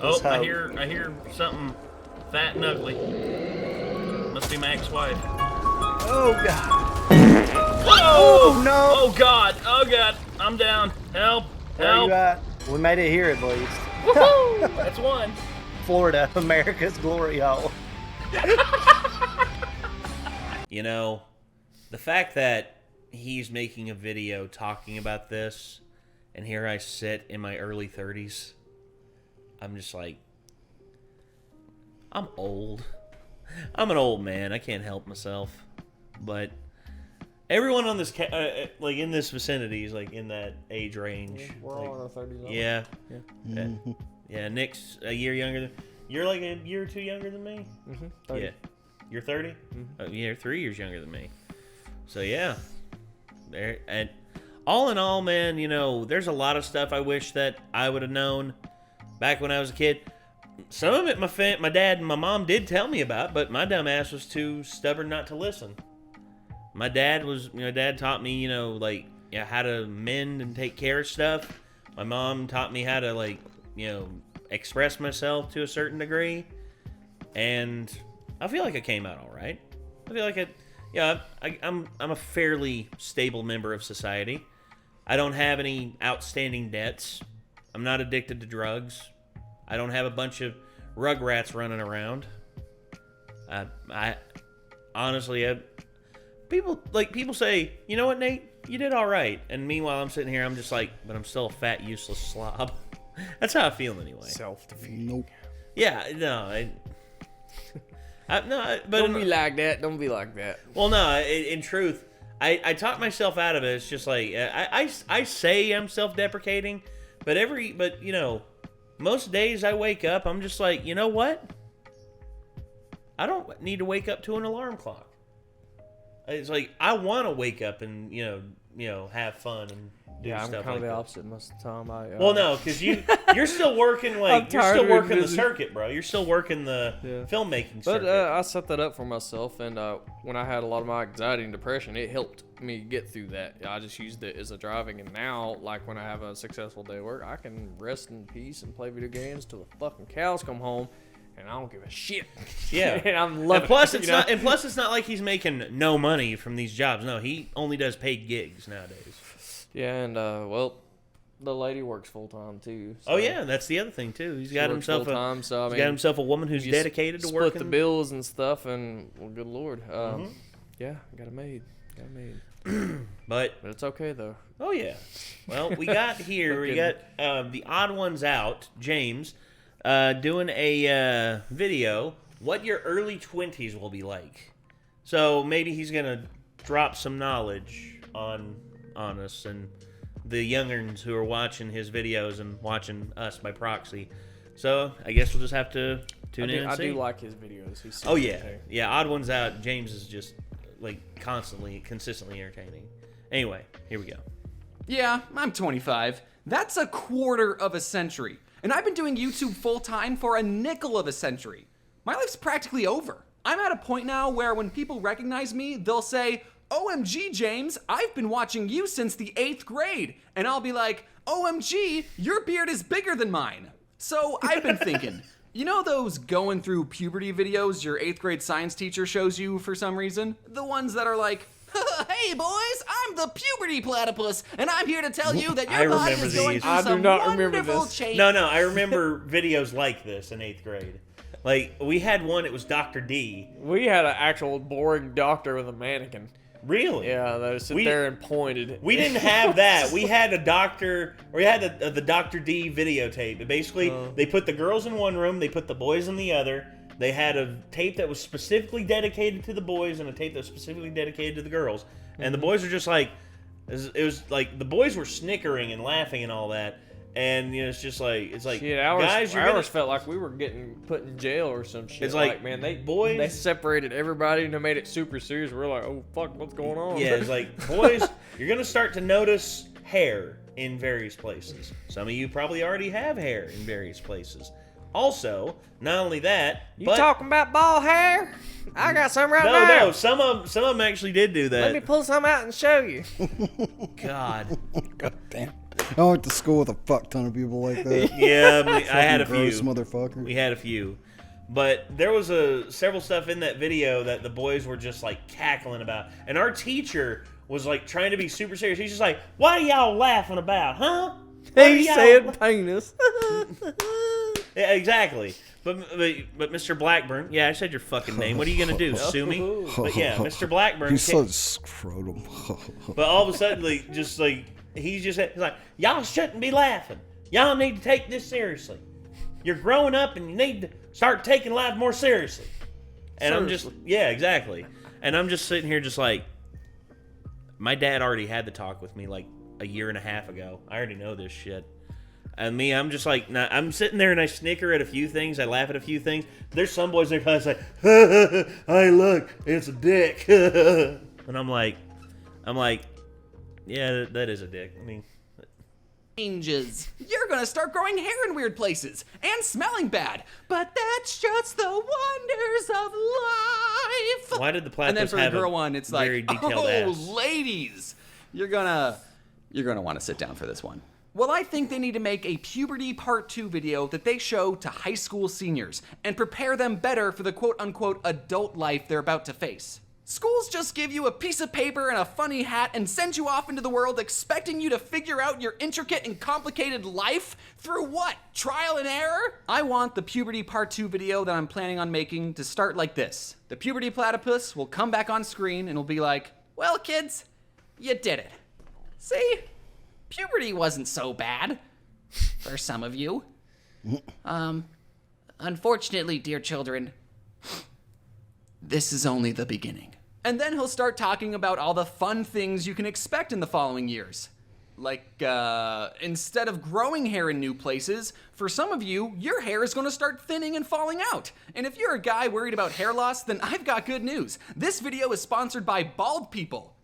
Oh, I hear something fat and ugly. Must be my ex-wife. Oh God! Whoa! Oh no! Oh God! Oh God! I'm down. Help! Where Help! you at? We made it here at least. Woohoo! That's one. Florida, America's glory hole. You know, the fact that he's making a video talking about this, and here I sit in my early 30s, I'm just like, I'm old. I'm an old man. I can't help myself. But everyone on this, like in this vicinity is like in that age range. Yeah, we're like, all in our 30s. Yeah. Yeah. Yeah, Nick's a year younger than... You're like a year or two younger than me? 30. Yeah. You're 30? Mm-hmm. Oh, you're 3 years younger than me. So, yeah. There, and all in all, man, you know, there's a lot of stuff I wish that I would have known back when I was a kid. Some of it my dad and my mom did tell me about, but my dumb ass was too stubborn not to listen. My dad taught me, like, how to mend and take care of stuff. My mom taught me how to, like, express myself to a certain degree. And I feel like I came out all right. I feel like I'm a fairly stable member of society. I don't have any outstanding debts. I'm not addicted to drugs. I don't have a bunch of rugrats running around. I honestly, people say, you know what, Nate, you did all right. And meanwhile, I'm sitting here, I'm just like, but I'm still a fat, useless slob. That's how I feel anyway. Self-defeating. Nope. Yeah, no, but Don't be like that. Don't be like that. Well, no, in truth, I talk myself out of it. It's just like I say I'm self-deprecating, but most days I wake up, I'm just like, you know what? I don't need to wake up to an alarm clock. It's like I want to wake up and have fun and do Yeah, I'm stuff kind like of the that. opposite most of the time. Well, no, because you're still working you're tired still of working the busy. circuit, bro. You're still working the filmmaking circuit. But I set that up for myself, and when I had a lot of my anxiety and depression, it helped me get through that. I just used it as a driving, and now, like when I have a successful day at work, I can rest in peace and play video games till the fucking cows come home, and I don't give a shit. Yeah, and I'm loving and plus it. it's not. And plus, it's not like he's making no money from these jobs. No, he only does paid gigs nowadays. Yeah, and the lady works full time too. So Oh yeah, that's the other thing too. He's got works himself full-time, so, I he's mean, got himself a woman who's you dedicated to split working. the bills and stuff, and well, good lord, yeah, got it made. But it's okay though. oh yeah, well we got here. We got the odd ones out. James doing a video. What your early 20s will be like. So maybe he's gonna drop some knowledge on us and the youngerns who are watching his videos and watching us by proxy. So I guess we'll just have to tune in and see. I do like his videos. He's Oh yeah, entertaining. yeah. Odd ones out. James is just like consistently entertaining. Anyway, here we go. Yeah, I'm 25. That's a quarter of a century. And I've been doing YouTube full-time for a nickel of a century. My life's practically over. I'm at a point now where when people recognize me, they'll say, OMG, James, I've been watching you since the 8th grade. And I'll be like, OMG, your beard is bigger than mine. So I've been thinking, you know those going through puberty videos your 8th grade science teacher shows you for some reason? The ones that are like, hey boys, I'm the puberty platypus, and I'm here to tell you that I your body remember is going these. through I do some not remember wonderful this. change. No, I remember videos like this in 8th grade. Like we had one. It was Dr. D. We had an actual boring doctor with a mannequin. Really? Yeah, they would sit there and pointed. We didn't have that. We had a doctor, or we had the Dr. D videotape. But basically, they put the girls in one room, they put the boys in the other. They had a tape that was specifically dedicated to the boys and a tape that was specifically dedicated to the girls. And the boys were just like, it was like the boys were snickering and laughing and all that. And it's just like Shit, guys, you're ours felt like we were getting put in jail or some shit. It's like, man, boys- they separated everybody and they made it super serious. We're like, oh fuck, what's going on? Yeah, it's like, boys, you're gonna start to notice hair in various places. Some of you probably already have hair in various places. Also, not only that, you but talking about bald hair? I got some right now. no, some of them actually did do that. Let me pull some out and show you. God. God damn. I went to school with a fuck ton of people like that. Yeah, I had a Gross few. motherfucker. We had a few. But there was several stuff in that video that the boys were just like cackling about. And our teacher was like trying to be super serious. He's just like, "What are y'all laughing about, huh?" He said penis. Yeah, exactly. But Mr. Blackburn, yeah, I said your fucking name. What are you gonna do? Sue me? But yeah, Mr. Blackburn. He said scrotum. But all of a sudden, like, he's like, "Y'all shouldn't be laughing. Y'all need to take this seriously. You're growing up, and you need to start taking life more seriously." And I'm just, yeah, exactly. And I'm just sitting here, just like, my dad already had the talk with me like a year and a half ago. I already know this shit. And me, I'm just like, nah, I'm sitting there and I snicker at a few things. I laugh at a few things. There's some boys that kind of say, "Hey, look, it's a dick." And I'm like, yeah, that is a dick. I mean, changes. You're gonna start growing hair in weird places and smelling bad, but that's just the wonders of life. why did the platypus And then for the have girl a one, it's very like, detailed oh, ass? ladies, you're gonna want to sit down for this one. Well, I think they need to make a puberty part 2 video that they show to high school seniors and prepare them better for the quote-unquote adult life they're about to face. Schools just give you a piece of paper and a funny hat and send you off into the world expecting you to figure out your intricate and complicated life through what? Trial and error? I want the puberty part 2 video that I'm planning on making to start like this. The puberty platypus will come back on screen and will be like, "Well, kids, you did it. See? Puberty wasn't so bad for some of you. Unfortunately, dear children, this is only the beginning." And then he'll start talking about all the fun things you can expect in the following years. Like, instead of growing hair in new places, for some of you, your hair is going to start thinning and falling out. And if you're a guy worried about hair loss, then I've got good news. This video is sponsored by Bald People.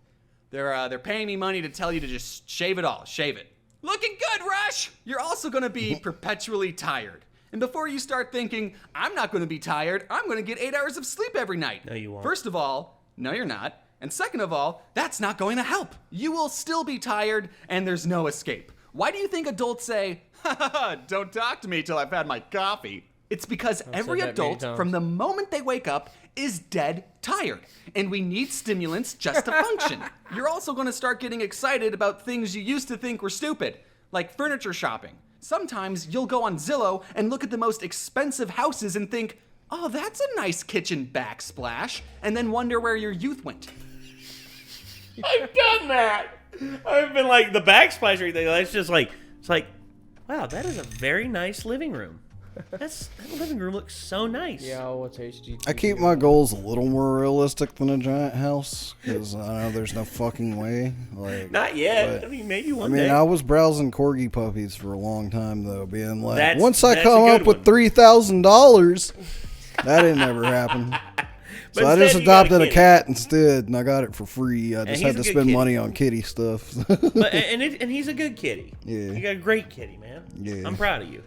They're paying me money to tell you to just shave it all. Shave it. Looking good, Rush! You're also gonna be perpetually tired. And before you start thinking, "I'm not gonna be tired, I'm gonna get 8 hours of sleep every night." No, you won't. First of all, no, you're not. And second of all, that's not going to help. You will still be tired, and there's no escape. Why do you think adults say, "Ha ha ha, don't talk to me till I've had my coffee"? It's because every said that many adult, times. from the moment they wake up, is dead tired. And we need stimulants just to function. You're also going to start getting excited about things you used to think were stupid, like furniture shopping. Sometimes you'll go on Zillow and look at the most expensive houses and think, "Oh, that's a nice kitchen backsplash," and then wonder where your youth went. I've done that. I've been like the backsplash or anything. It's just like, wow, that is a very nice living room. That living room looks so nice. Yeah, I'll watch HGTV. I keep my goals a little more realistic than a giant house because I know there's no fucking way. Like, Not yet. but- I mean, maybe one I mean, day. I was browsing corgi puppies for a long time though, being like, That's- once I that's come a good up with one. $3,000, that didn't ever happen. But So I instead just you got adopted a kitty. cat instead, and I got it for free. I just he's had a to good spend kitty. money on kitty stuff. But, and he's a good kitty. Yeah. You got a great kitty, man. Yeah. I'm proud of you.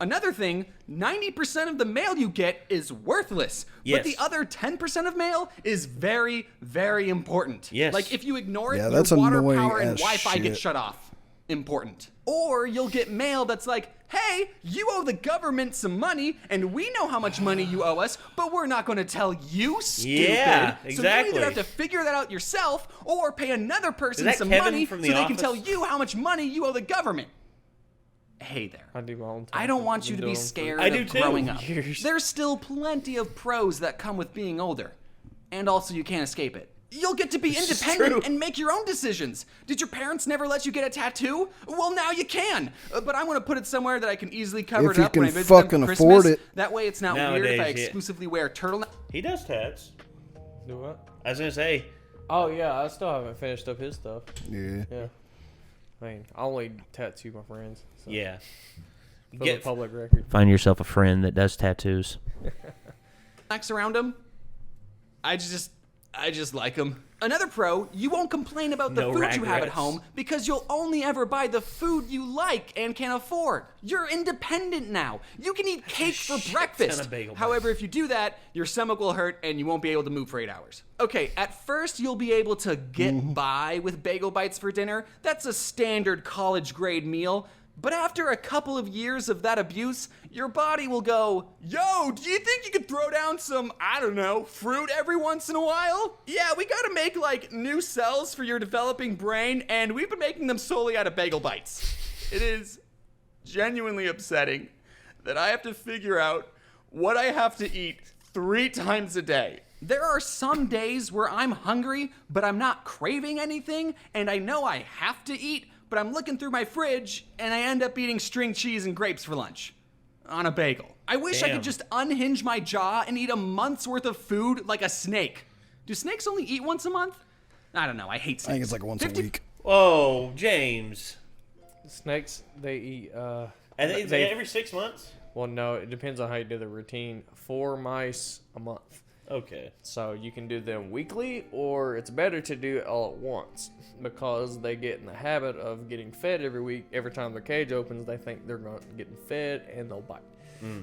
Another thing, 90% of the mail you get is worthless. Yes. But the other 10% of mail is very, very important. Yes. Like if you ignore it, Yeah, your that's water, annoying power, and as Wi-Fi get shit. shut off. Important. Or you'll get mail that's like, "Hey, you owe the government some money, and we know how much money you owe us, but we're not going to tell you, stupid." Yeah, So you exactly. either have to figure that out yourself, or pay another person that some Kevin money so from they The can Office? tell you how much money you owe the government. Hey there. I do my own. I don't want you Been to be doing 'em for scared I do of too. growing up. Years. There's still plenty of pros that come with being older. And also you can't escape it. You'll get to be is independent true. and make your own decisions. Did your parents never let you get a tattoo? Well, now you can. But I want to put it somewhere that I can easily cover If it you up when I can visit them for fucking Christmas. afford it. That way it's not weird if I Nowadays, yeah. exclusively wear turtleneck. He does tats. Do what? I was gonna say, Oh yeah, I still haven't finished up his stuff. Yeah. Yeah. I mean, I only tattoo my friends. So yeah. For the public record. Find yourself a friend that does tattoos. Around them. I just I just like them. Another pro, you won't complain about the No food you have at regrets. home because you'll only ever buy the food you like and can afford. You're independent now. You can eat cake for ton breakfast. of bagel bites. However, if you do that, your stomach will hurt and you won't be able to move for 8 hours. Okay, at first you'll be able to get by with bagel bites for dinner. That's a standard college grade meal. But after a couple of years of that abuse, your body will go, yo, do you think you could throw down some, I don't know, fruit every once in a while? Yeah, we gotta make like new cells for your developing brain, and we've been making them solely out of bagel bites. It is genuinely upsetting that I have to figure out what I have to eat 3 times a day. There are some days where I'm hungry, but I'm not craving anything, and I know I have to eat, but I'm looking through my fridge, and I end up eating string cheese and grapes for lunch. On a bagel. I wish I Damn. could just unhinge my jaw and eat a month's worth of food like a snake. Do snakes only eat once a month? I don't know, I hate snakes. I think it's like once a week. Oh, James. Snakes, they eat. And they every 6 months? Well, no, it depends on how you do the routine. 4 mice a month. Okay. So you can do them weekly, or it's better to do it all at once because they get in the habit of getting fed every week. Every time their cage opens, they think they're getting fed and they'll bite.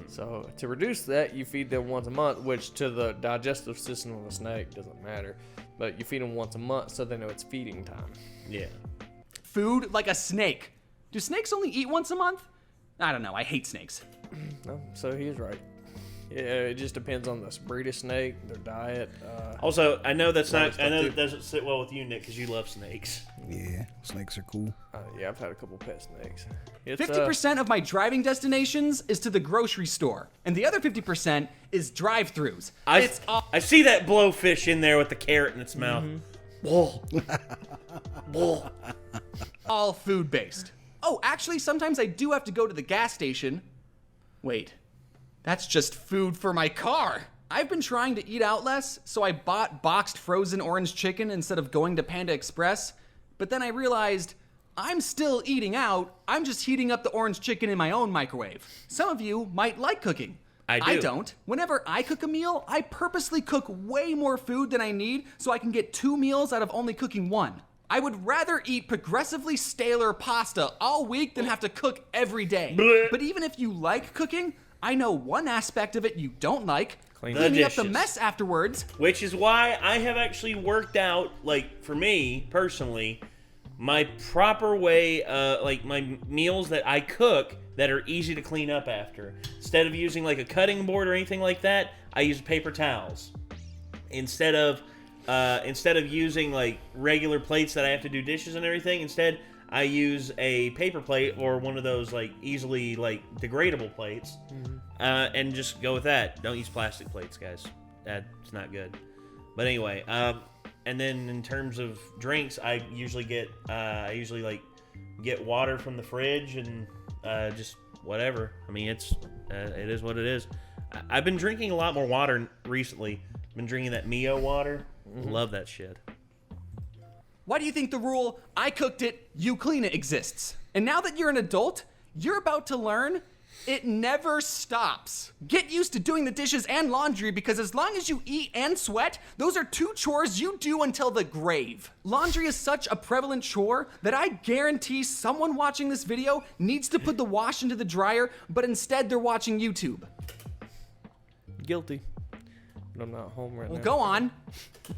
So to reduce that, you feed them once a month, which to the digestive system of a snake doesn't matter. But you feed them once a month so they know it's feeding time. Yeah. Food like a snake. Do snakes only eat once a month? I don't know, I hate snakes. No, so he's right. Yeah, it just depends on the breed of snake, their diet. Also, I know that's Other not. stuff I know too. that doesn't sit well with you, Nick, because you love snakes. Yeah, snakes are cool. Yeah, I've had a couple pet snakes. It's, 50% of my driving destinations is to the grocery store, and the other 50% is drive-thrus. It's I see that blowfish in there with the carrot in its mouth. Whoa. Whoa. all food-based. Oh, actually, sometimes I do have to go to the gas station. Wait, that's just food for my car. I've been trying to eat out less, so I bought boxed frozen orange chicken instead of going to Panda Express. But then I realized I'm still eating out. I'm just heating up the orange chicken in my own microwave. Some of you might like cooking. I do. I don't. Whenever I cook a meal, I purposely cook way more food than I need so I can get 2 meals out of only cooking 1. I would rather eat progressively staler pasta all week than have to cook every day. Blech. But even if you like cooking, I know one aspect of it you don't like. Clean the Cleaning up the dishes. mess afterwards. Which is why I have actually worked out, like, for me, personally, my proper way, like, my meals that I cook that are easy to clean up after. Instead of using, like, a cutting board or anything like that, I use paper towels. Instead of using, like, regular plates that I have to do dishes and everything, instead, I use a paper plate or one of those, like, easily, like, degradable plates, and just go with that. Don't use plastic plates, guys. That's not good. But anyway, and then in terms of drinks, I usually get water from the fridge and just whatever. I mean, it is what it is. I've been drinking a lot more water recently. I've been drinking that Mio water. Love that shit. Why do you think the rule, I cooked it, you clean it, exists? And now that you're an adult, you're about to learn it never stops. Get used to doing the dishes and laundry because as long as you eat and sweat, those are 2 chores you do until the grave. Laundry is such a prevalent chore that I guarantee someone watching this video needs to put the wash into the dryer, but instead they're watching YouTube. Guilty. But I'm not home right Well, now. go on.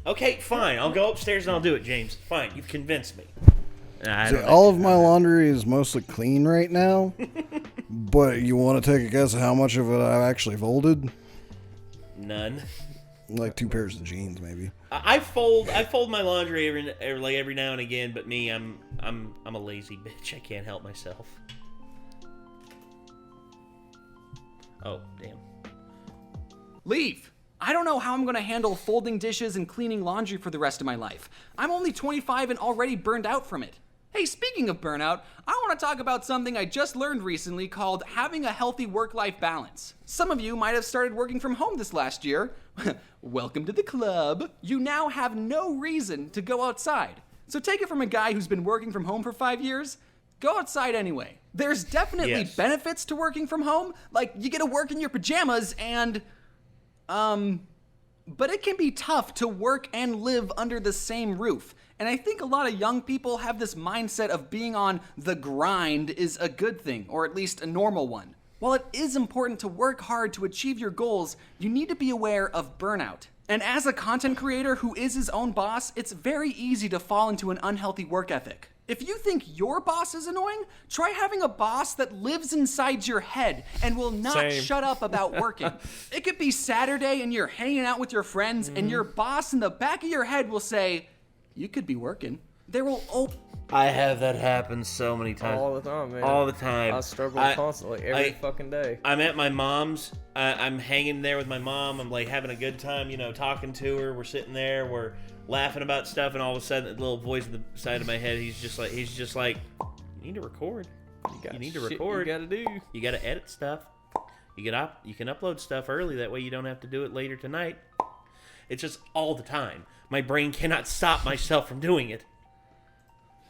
Okay, fine. I'll go upstairs and I'll do it, James. Fine, you've convinced me. Nah, I See, don't all of my laundry is mostly clean right now, but you want to take a guess at how much of it I've actually folded? None. Like 2 pairs of jeans, maybe. I fold my laundry every now and again, but me, I'm a lazy bitch. I can't help myself. Oh, damn. Leave. I don't know how I'm gonna handle folding dishes and cleaning laundry for the rest of my life. I'm only 25 and already burned out from it. Hey, speaking of burnout, I want to talk about something I just learned recently called having a healthy work-life balance. Some of you might have started working from home this last year. Welcome to the club. You now have no reason to go outside. So take it from a guy who's been working from home for 5 years. Go outside anyway. There's definitely Yes. benefits to working from home. Like, you get to work in your pajamas and, But it can be tough to work and live under the same roof. And I think a lot of young people have this mindset of being on the grind is a good thing, or at least a normal one. While it is important to work hard to achieve your goals, you need to be aware of burnout. And as a content creator who is his own boss, it's very easy to fall into an unhealthy work ethic. If you think your boss is annoying, try having a boss that lives inside your head and will not shut up about working. It could be Saturday and you're hanging out with your friends and your boss in the back of your head will say, you could be working. There will I have that happen so many times. All the time, man. All the time. I struggle constantly, every fucking day. I'm at my mom's. I'm hanging there with my mom. I'm like having a good time, talking to her. We're sitting there. We're laughing about stuff, and all of a sudden, that little voice at the side of my head, he's just like, you need to record. You need to record. You gotta do. You gotta edit stuff. You can upload stuff early. That way, you don't have to do it later tonight. It's just all the time. My brain cannot stop myself from doing it.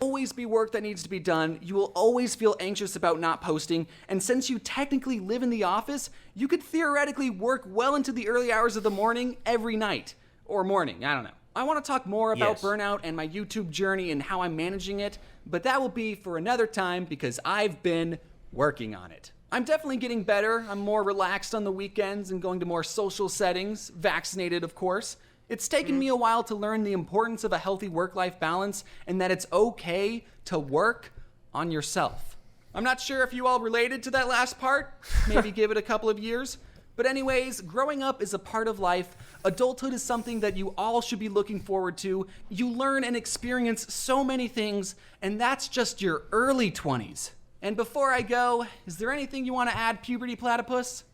Always be work that needs to be done. You will always feel anxious about not posting, and since you technically live in the office, you could theoretically work well into the early hours of the morning every night. Or morning, I don't know. I want to talk more about burnout and my YouTube journey and how I'm managing it, but that will be for another time because I've been working on it. I'm definitely getting better. I'm more relaxed on the weekends and going to more social settings, vaccinated of course. It's taken me a while to learn the importance of a healthy work-life balance and that it's okay to work on yourself. I'm not sure if you all related to that last part. Maybe give it a couple of years. But anyways, growing up is a part of life. Adulthood is something that you all should be looking forward to. You learn and experience so many things, and that's just your early 20s. And before I go, is there anything you want to add, Puberty Platypus?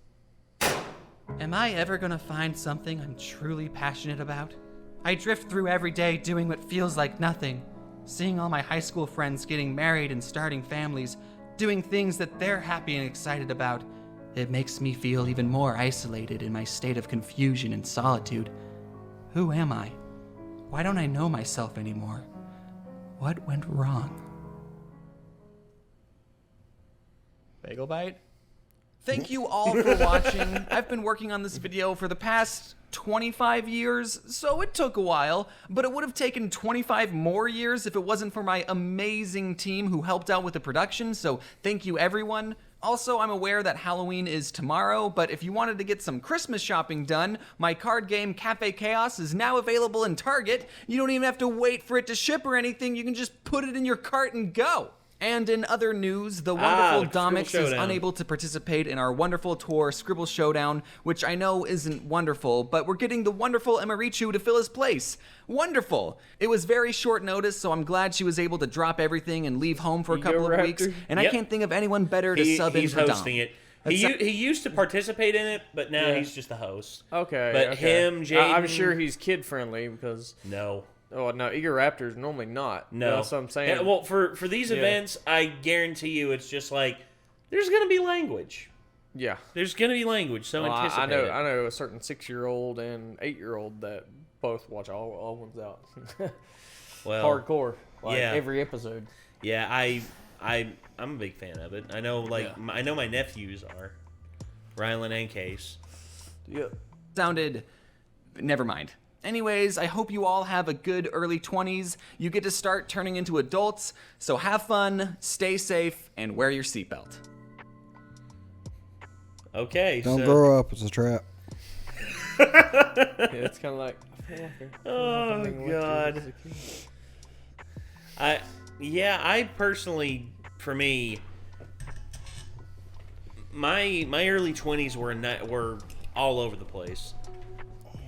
Am I ever gonna find something I'm truly passionate about? I drift through every day doing what feels like nothing. Seeing all my high school friends getting married and starting families, doing things that they're happy and excited about. It makes me feel even more isolated in my state of confusion and solitude. Who am I? Why don't I know myself anymore? What went wrong? Bagel bite? Thank you all for watching. I've been working on this video for the past 25 years, so it took a while, but it would have taken 25 more years if it wasn't for my amazing team who helped out with the production, so thank you everyone. Also, I'm aware that Halloween is tomorrow, but if you wanted to get some Christmas shopping done, my card game Cafe Chaos is now available in Target. You don't even have to wait for it to ship or anything, you can just put it in your cart and go. And in other news, the wonderful Domix is unable to participate in our wonderful tour, Scribble Showdown, which I know isn't wonderful, but we're getting the wonderful Emarichu to fill his place. Wonderful! It was very short notice, so I'm glad she was able to drop everything and leave home for a couple of weeks, and I can't think of anyone better to sub in for Dom. He's hosting it. He used to participate in it, but now he's just the host. Okay. But him, Jaden... I'm sure he's kid-friendly because... No. Oh, no, Eager Raptor's normally not. No. That's what I'm saying. Yeah, well, for these events, I guarantee you it's just like, there's going to be language. Yeah. There's going to be language, so anticipate it. I know a certain 6-year-old and 8-year-old that both watch all ones out. Well, hardcore. Like every episode. Yeah, I'm a big fan of it. I know, I know my nephews are. Rylan and Case. Yep. Sounded... Never mind. Anyways, I hope you all have a good early 20s. You get to start turning into adults, so have fun, stay safe, and wear your seatbelt. Okay, Don't grow up, it's a trap. Yeah, it's kind of like... Oh, God. I personally, for me, my early 20s were all over the place.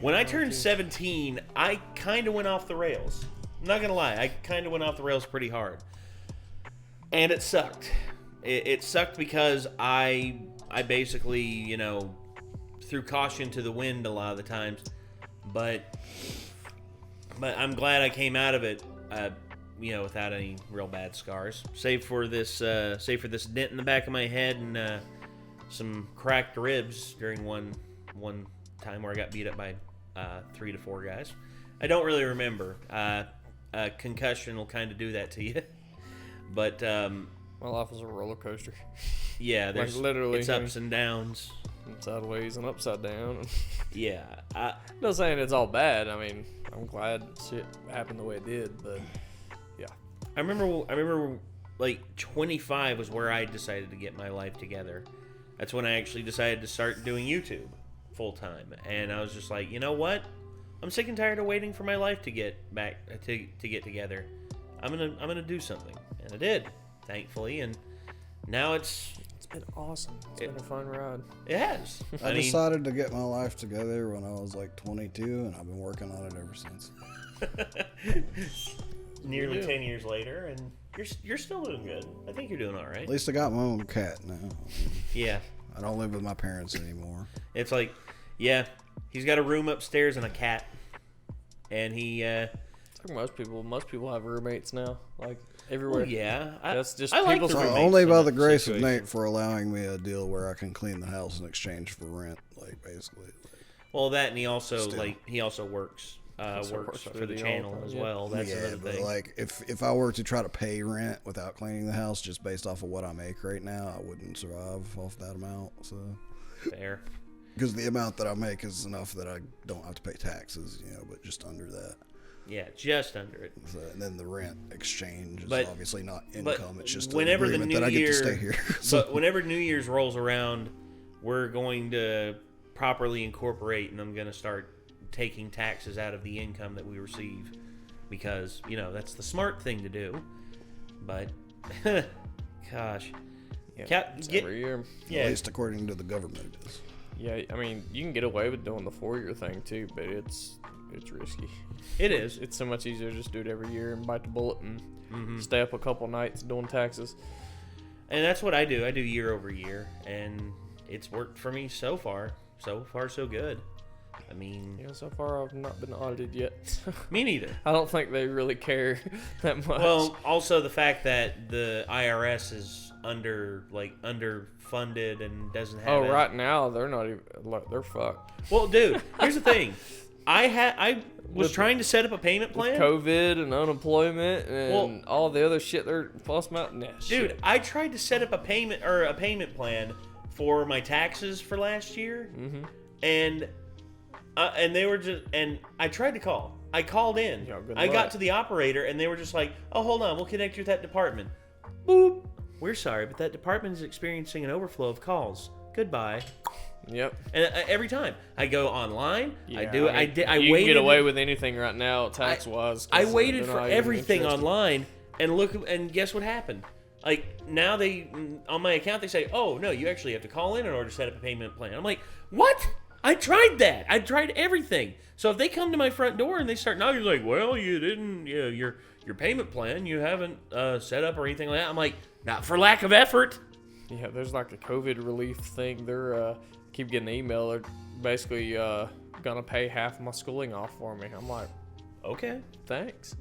When I turned 17, I kind of went off the rails. I'm not gonna lie, I kind of went off the rails pretty hard, and it sucked. It sucked because I basically, threw caution to the wind a lot of the times. But I'm glad I came out of it, without any real bad scars, save for this dent in the back of my head and some cracked ribs during one time where I got beat up by 3 to 4 guys. I don't really remember. A concussion will kind of do that to you. But my life was a roller coaster. Yeah, there's literally, it's ups and downs. sideways and upside down. Yeah, Not saying it's all bad. I mean, I'm glad shit happened the way it did, but yeah. I remember like 25 was where I decided to get my life together. That's when I actually decided to start doing YouTube full time, and I was just like, you know what? I'm sick and tired of waiting for my life to get back to get together. I'm gonna do something, and I did, thankfully, and now it's been awesome. It's been a fun ride. It has. I decided to get my life together when I was like 22, and I've been working on it ever since. Nearly 10 years later, and you're still doing good. I think you're doing all right. At least I got my own cat now. Yeah. I don't live with my parents anymore. It's like, yeah, he's got a room upstairs and a cat, and he. It's like most people have roommates now, like everywhere. Well, yeah, That's just I like people's the roommates Only in by that the grace situation. of Nate for allowing me a deal where I can clean the house in exchange for rent, like basically. Well, that, and he also Still. works Also works works for for the the channel all- as yeah. well. That's yeah, another but thing. like if I were to try to pay rent without cleaning the house just based off of what I make right now, I wouldn't survive off that amount. So Fair. because the amount that I make is enough that I don't have to pay taxes, but just under that. Yeah, just under it. So, and then the rent exchange is But- obviously not but income. It's just whenever an the agreement new that I get year, to stay here. So, But whenever New Year's rolls around, we're going to properly incorporate, and I'm going to start taking taxes out of the income that we receive, because that's the smart thing to do. But gosh, Yeah, it's every year. yeah, at least according to the government, it is. Yeah, I mean, you can get away with doing the 4-year thing too, but it's risky. it is. It's so much easier to just do it every year and bite the bullet and stay up a couple nights doing taxes. And that's what I do. I do year over year, and it's worked for me so far. So far, so good. I mean, Yeah, so far I've not been audited yet. me neither. I don't think they really care that much. Well, also the fact that the IRS is underfunded and doesn't have. right now they're not even. Look, they're fucked. Well, dude, here's the thing. I was trying to set up a payment plan. COVID and unemployment and all the other shit they're fussing about. Nah, Dude, shit. I tried to set up a payment plan for my taxes for last year, and they were just, and I tried to call. I called in. Yeah, good I got luck. to the operator, and they were just like, "Oh, hold on, we'll connect you with that department." Boop. We're sorry, but that department is experiencing an overflow of calls. Goodbye. Yep. And every time I go online, I Yeah, do it. mean, I did. I you waited. can get away with anything right now, tax wise. I waited for everything online, and look, and guess what happened? Like, now on my account, they say, "Oh no, you actually have to call in order to set up a payment plan." I'm like, "What? I tried that. I tried everything." So if they come to my front door and they start knocking, like, "Well, you didn't, your payment plan, you haven't set up or anything like that," I'm like, "Not for lack of effort." Yeah, there's like a COVID relief thing. They're keep getting an email. They're basically gonna pay half my schooling off for me. I'm like, Okay, thanks.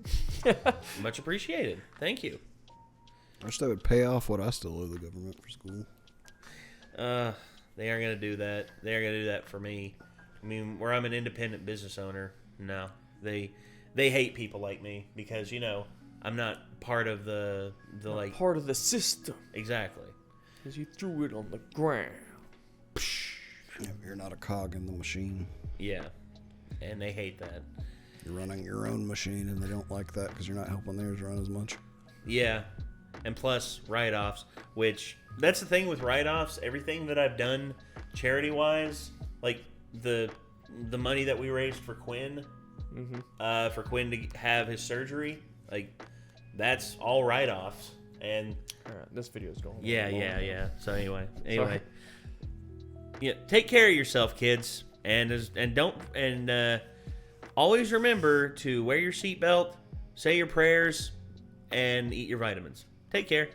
much appreciated. Thank you. I wish they would pay off what I still owe the government for school. They aren't gonna do that. They aren't gonna do that for me. I mean, where I'm an independent business owner, no, they hate people like me because I'm not part of the like Part of the system. exactly. Because you threw it on the ground. Yeah, you're not a cog in the machine. Yeah, and they hate that. You're running your own machine, and they don't like that because you're not helping theirs run as much. Yeah, and plus write-offs, which that's the thing with write-offs. Everything that I've done charity-wise, like the money that we raised for Quinn, for Quinn to have his surgery, like that's all write-offs. And All right, this video is going. yeah. So anyway, yeah, take care of yourself, kids, and always remember to wear your seatbelt, say your prayers, and eat your vitamins. Take care.